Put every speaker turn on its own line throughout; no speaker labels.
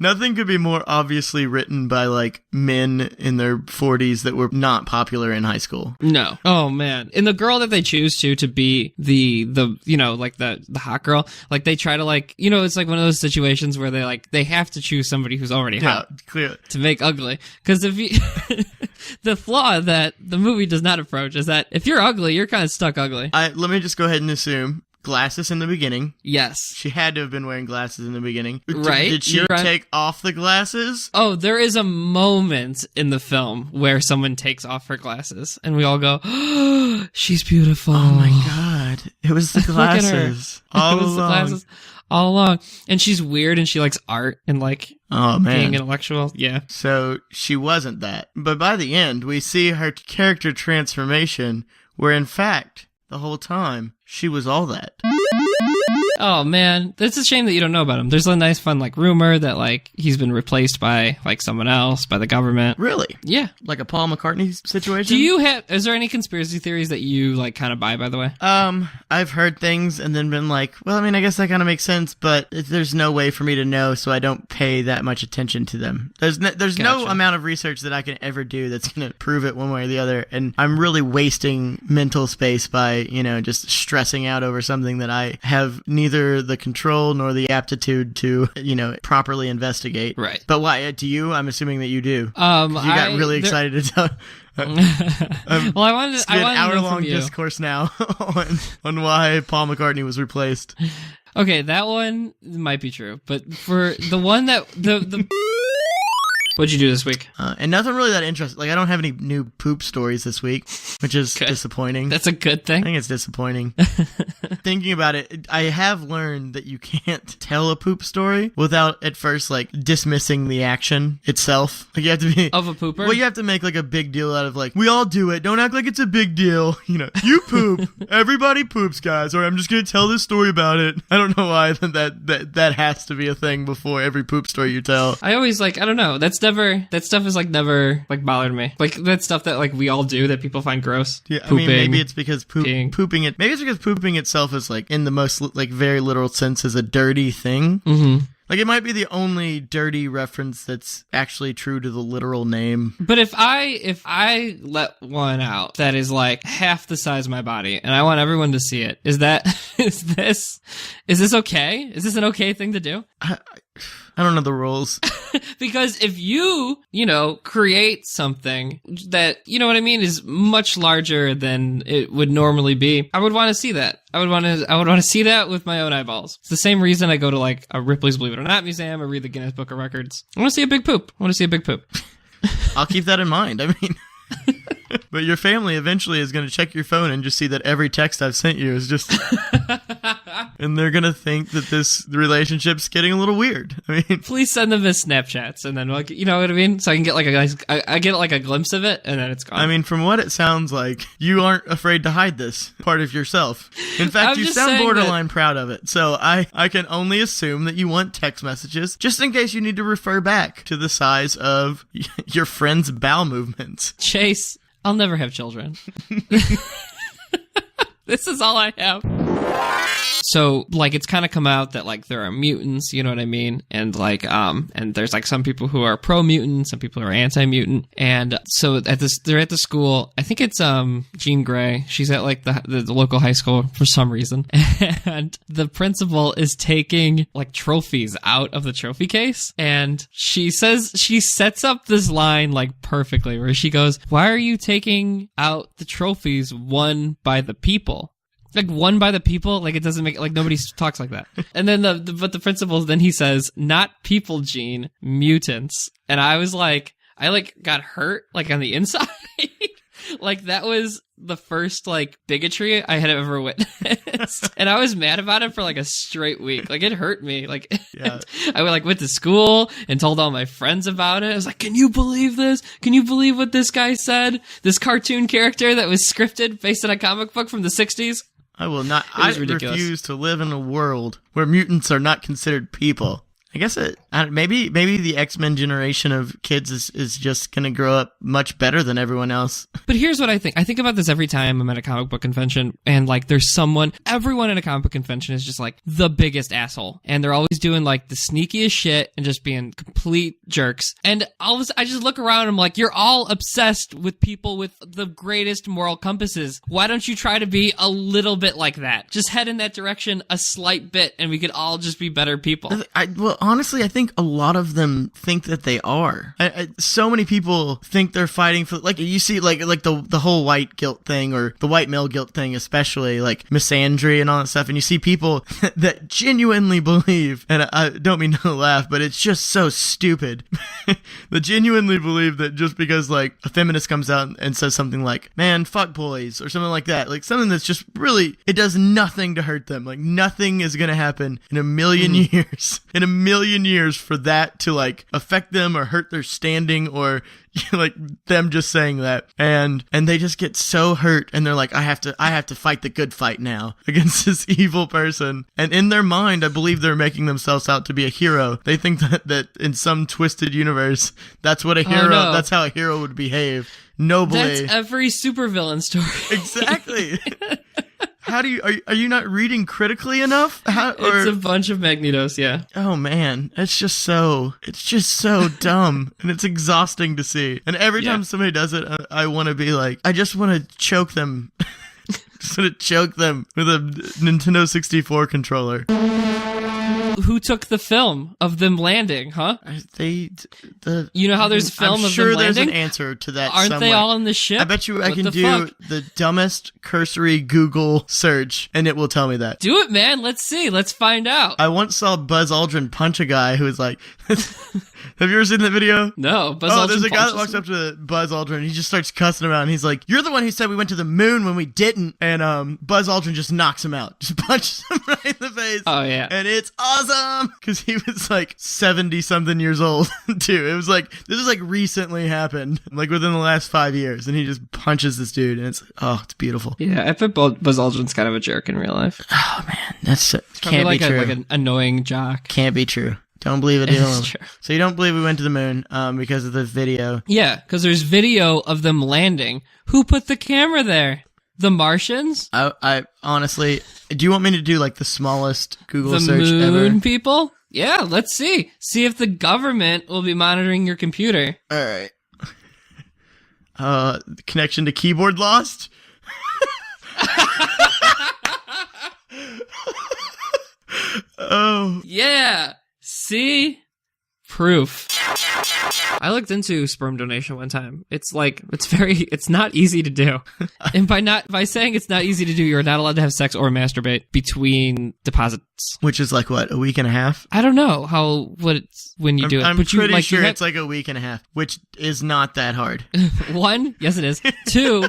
Nothing could be more obviously written by like men in their 40s that were not popular in high school.
No. Oh man. And the girl that they choose to be the you know, like the hot girl, like they try to like, you know, it's like one of those situations where they have to choose somebody who's already hot
clearly
to make ugly. Because if you the flaw that the movie does not approach is that if you're ugly, you're kind of stuck ugly.
Let me just go ahead and assume glasses in the beginning.
Yes.
She had to have been wearing glasses in the beginning.
Right.
Did she take off the glasses?
Oh, there is a moment in the film where someone takes off her glasses and we all go, oh, she's beautiful.
Oh my God. It was the glasses. All along. The glasses
all along. And she's weird and she likes art and like being intellectual. Yeah.
So she wasn't that. But by the end, we see her character transformation where in fact, the whole time, she was all that.
Oh man, it's a shame that you don't know about him. There's a nice fun like rumor that like he's been replaced by like someone else, by the government.
Really?
Yeah.
Like a Paul McCartney situation?
Is there any conspiracy theories that you like kind of buy, by the way?
I've heard things and then been like, well, I mean, I guess that kind of makes sense, but there's no way for me to know, so I don't pay that much attention to them. There's no amount of research that I can ever do that's going to prove it one way or the other, and I'm really wasting mental space by, you know, just stressing out over something that I have neither the control nor the aptitude to, you know, properly investigate.
Right.
But why? Do you? I'm assuming that you do. You got really excited to tell.
Well, I wanted
an hour-long
to
discourse now on why Paul McCartney was replaced.
Okay, that one might be true, but for the one that the what'd you do this week?
And nothing really that interesting. Like, I don't have any new poop stories this week, which is disappointing.
That's a good thing.
I think it's disappointing. Thinking about it, I have learned that you can't tell a poop story without at first, like, dismissing the action itself. Like, you have to be...
Of a pooper?
Well, you have to make, like, a big deal out of, like, we all do it. Don't act like it's a big deal. You know, you poop. Everybody poops, guys. Or I'm just going to tell this story about it. I don't know why that has to be a thing before every poop story you tell.
I always, like, I don't know. That stuff is like never like bothered me. Like that stuff that like we all do that people find gross.
Yeah, I mean, maybe it's because pooping it. Maybe it's because pooping itself is like in the most like very literal sense is a dirty thing.
Mm-hmm.
Like it might be the only dirty reference that's actually true to the literal name.
But if I let one out that is like half the size of my body and I want everyone to see it, is this okay? Is this an okay thing to do?
I don't know the rules.
Because if you create something that, you know what I mean, is much larger than it would normally be, I would want to see that. I would want to see that with my own eyeballs. It's the same reason I go to like a Ripley's Believe It or Not museum or read the Guinness Book of Records. I want to see a big poop.
I'll keep that in mind. I mean... But your family eventually is going to check your phone and just see that every text I've sent you is just... and they're going to think that this relationship's getting a little weird. I mean...
Please send them as Snapchats and then, like, you know what I mean? So I can get like a nice... I get like a glimpse of it and then it's gone.
I mean, from what it sounds like, you aren't afraid to hide this part of yourself. In fact, you sound borderline proud of it. So I can only assume that you want text messages just in case you need to refer back to the size of your friend's bowel movements.
Chase, I'll never have children. This is all I have. So, like, it's kind of come out that, like, there are mutants, you know what I mean? And, like, and there's, like, some people who are pro-mutant, some people who are anti-mutant. And so they're at the school. I think it's, Jean Grey. She's at, like, the local high school for some reason. And the principal is taking, like, trophies out of the trophy case. And she sets up this line, like, perfectly, where she goes, "Why are you taking out the trophies won by the people?" Like, won by the people? Like, it doesn't make... Like, nobody talks like that. And then but the principal, then he says, "Not people, Gene, mutants." And I was like... I, like, got hurt, like, on the inside. Like, that was the first, like, bigotry I had ever witnessed. And I was mad about it for, like, a straight week. Like, it hurt me. Like, yeah. I, like, went to school and told all my friends about it. I was like, "Can you believe this? Can you believe what this guy said? This cartoon character that was scripted based on a comic book from the 60s?
I will not. I refuse to live in a world where mutants are not considered people. I guess maybe the X-Men generation of kids is just gonna grow up much better than everyone else.
But here's what I think. I think about this every time I'm at a comic book convention, and like there's everyone at a comic book convention is just like the biggest asshole, and they're always doing like the sneakiest shit and just being complete jerks. And I just look around and I'm like, you're all obsessed with people with the greatest moral compasses. Why don't you try to be a little bit like that? Just head in that direction a slight bit, and we could all just be better people.
Well, honestly, I think a lot of them think that they are. So many people think they're fighting for, like, you see, like the whole white guilt thing, or the white male guilt thing, especially, like misandry and all that stuff. And you see people that genuinely believe, and I don't mean to laugh, but it's just so stupid. That genuinely believe that just because, like, a feminist comes out and says something like, man, fuck boys, or something like that, like something that's just really, it does nothing to hurt them. Like, nothing is going to happen in a million years. In a million years for that to, like, affect them or hurt their standing, or like them just saying that, and they just get so hurt, and they're like, I have to fight the good fight now against this evil person. And in their mind, I believe they're making themselves out to be a hero. They think that in some twisted universe, that's what a hero, that's how a hero would behave. Nobly.
That's every supervillain story.
Exactly. How do you, are you not reading critically enough?
It's a bunch of Magnetos, yeah.
Oh man, it's just so dumb, and it's exhausting to see. And every time somebody does it, I want to be like, I just want to choke them. Just want to choke them with a Nintendo 64 controller.
Who took the film of them landing, huh? You know how there's a film of them landing? I'm
sure there's an answer to that.
Aren't
somewhere.
They all in the ship?
I bet you I can do the dumbest cursory Google search, and it will tell me that.
Do it, man. Let's see. Let's find out.
I once saw Buzz Aldrin punch a guy who was like... Have you ever seen that video?
No. Buzz Aldrin
there's a guy that walks up to Buzz Aldrin, and he just starts cussing him out, and he's like, you're the one who said we went to the moon when we didn't. And Buzz Aldrin just knocks him out. Just punches him right in the face.
Oh, yeah.
And it's awesome! Because he was like 70-something years old, too. It was like, this is like recently happened, like within the last 5 years, and he just punches this dude, and it's beautiful.
Yeah, I bet Buzz Aldrin's kind of a jerk in real life.
Oh, man. Can't be true.
Like an annoying jock.
Can't be true. Don't believe it.
It's true.
So you don't believe we went to the moon because of the video?
Yeah, because there's video of them landing. Who put the camera there? The Martians?
I honestly, do you want me to do like the smallest Google search ever?
The moon people? Yeah, let's see. See if the government will be monitoring your computer.
All right. Connection to keyboard lost? Oh.
Yeah. See? Proof. I looked into sperm donation one time. It's not easy to do. And by saying it's not easy to do, you're not allowed to have sex or masturbate between deposits.
Which is like what, a week and a half?
I don't know when you do it.
I'm pretty sure it's like a week and a half, which is not that hard.
One, yes it is. Two,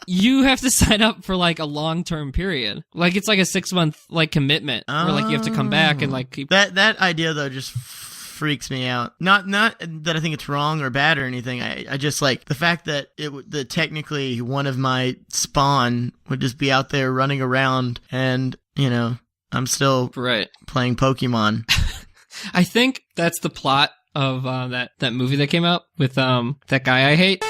you have to sign up for like a long-term period. Like it's like a 6-month like commitment where like you have to come back and like keep...
That idea though just freaks me out. Not that I think it's wrong or bad or anything. I just like the fact that that technically one of my spawn would just be out there running around, and you know, I'm still playing Pokemon.
I think that's the plot of that movie that came out with that guy I hate.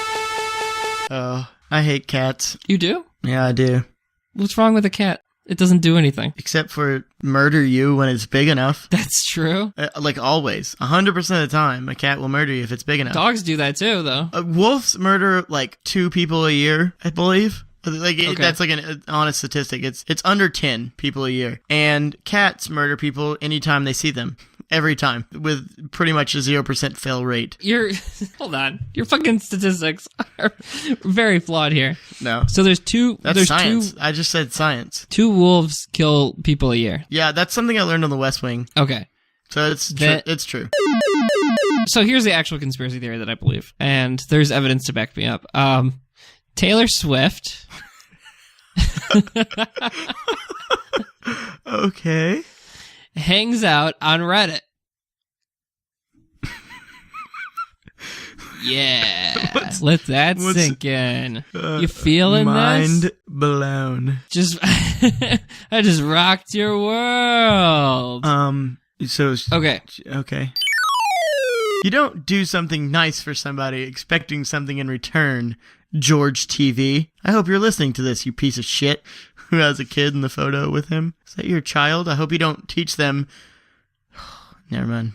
Oh, I hate cats.
You do?
Yeah, I do.
What's wrong with a cat? It doesn't do anything.
Except for murder you when it's big enough.
That's true.
Like always. 100% of the time, a cat will murder you if it's big enough.
Dogs do that too, though.
Wolves murder like 2 people a year, I believe. That's like an honest statistic. It's under 10 people a year. And cats murder people anytime they see them. Every time, with pretty much a 0% fail rate. Hold on. Your fucking statistics are very flawed here. No. So there's science. I just said science.
2 wolves kill people a year.
Yeah, that's something I learned on the West Wing.
Okay.
So it's true.
So here's the actual conspiracy theory that I believe, and there's evidence to back me up. Taylor Swift.
Okay.
Hangs out on Reddit. Yeah. Let that sink in. You feeling
mind
this?
Mind blown.
I just rocked your world.
So
okay.
Okay. You don't do something nice for somebody expecting something in return, George TV. I hope you're listening to this, you piece of shit who has a kid in the photo with him. Is that your child? I hope you don't teach them. Never mind.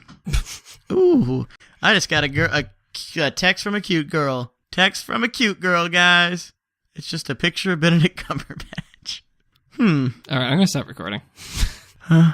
Ooh, I just got a text from a cute girl. Text from a cute girl, guys. It's just a picture of Benedict Cumberbatch.
All right, I'm going to stop recording.
Huh?